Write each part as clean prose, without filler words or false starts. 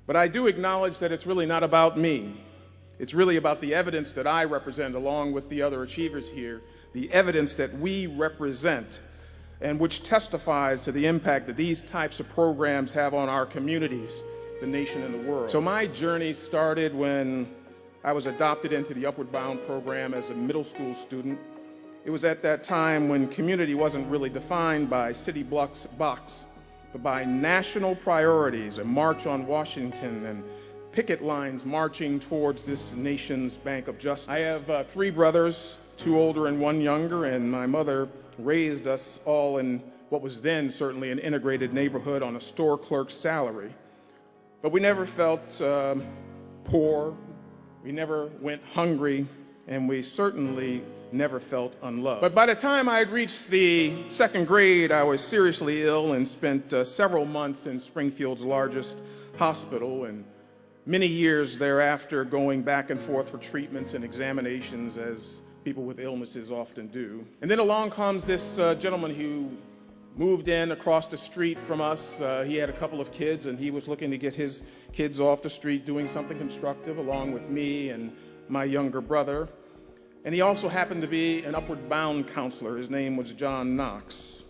But I do acknowledge that it's really not about me. It's really about the evidence that I represent, along with the other achievers here, the evidence that we represent, and which testifies to the impact that these types of programs have on our communities, the nation, and the world. So my journey started when I was adopted into the Upward Bound program as a middle school student. It was at that time when community wasn't really defined by city blocks, but by national priorities, a march on Washington and picket lines marching towards this nation's bank of justice. I have 3 brothers, 2 older and 1 younger, and my mother raised us all in what was then certainly an integrated neighborhood on a store clerk's salary. But we never felt poor, we never went hungry, and we certainly never felt unloved. But by the time I had reached the 2nd grade, I was seriously ill and spent several months in Springfield's largest hospital, and many years thereafter going back and forth for treatments and examinations, as people with illnesses often do. And then along comes this gentleman who moved in across the street from us. He had a couple of kids, and he was looking to get his kids off the street doing something constructive along with me and my younger brother. And he also happened to be an Upward Bound counselor. His name was John Knox.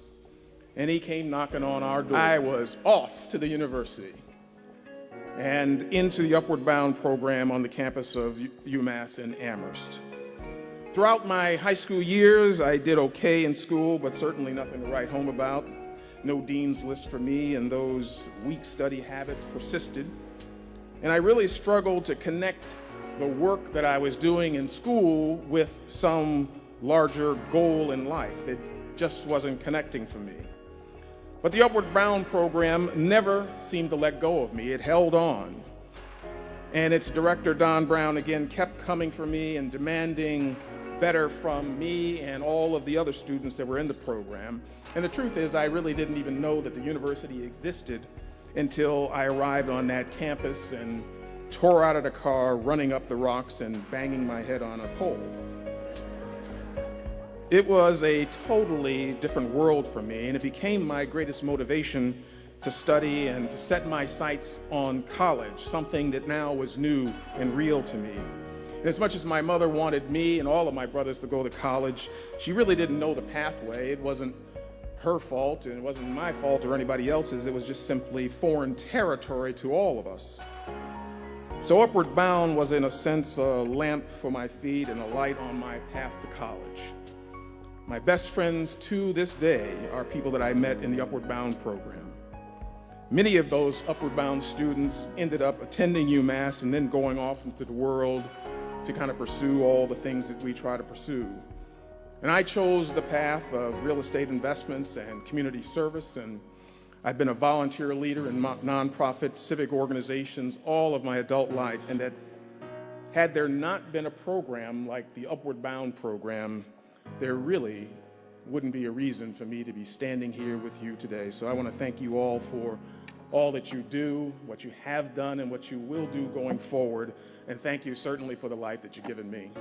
And he came knocking on our door. I was off to the university and into the Upward Bound program on the campus of UMass in Amherst. Throughout my high school years, I did okay in school, but certainly nothing to write home about. No dean's list for me, and those weak study habits persisted. And I really struggled to connect the work that I was doing in school with some larger goal in life. It just wasn't connecting for me. But the Upward Bound program never seemed to let go of me. It held on. And its director, Don Brown, again kept coming for me and demanding better from me and all of the other students that were in the program. And the truth is, I really didn't even know that the university existed until I arrived on that campus and tore out of the car, running up the rocks and banging my head on a pole. It was a totally different world for me, and it became my greatest motivation to study and to set my sights on college, something that now was new and real to me. And as much as my mother wanted me and all of my brothers to go to college, she really didn't know the pathway. It wasn't her fault, and it wasn't my fault or anybody else's. It was just simply foreign territory to all of us. So Upward Bound was, in a sense, a lamp for my feet and a light on my path to college. My best friends to this day are people that I met in the Upward Bound program. Many of those Upward Bound students ended up attending UMass and then going off into the world to kind of pursue all the things that we try to pursue. And I chose the path of real estate investments and community service, and I've been a volunteer leader in nonprofit civic organizations all of my adult life, and that had there not been a program like the Upward Bound program, there really wouldn't be a reason for me to be standing here with you today. So I want to thank you all for all that you do, what you have done, and what you will do going forward, and thank you certainly for the life that you've given me.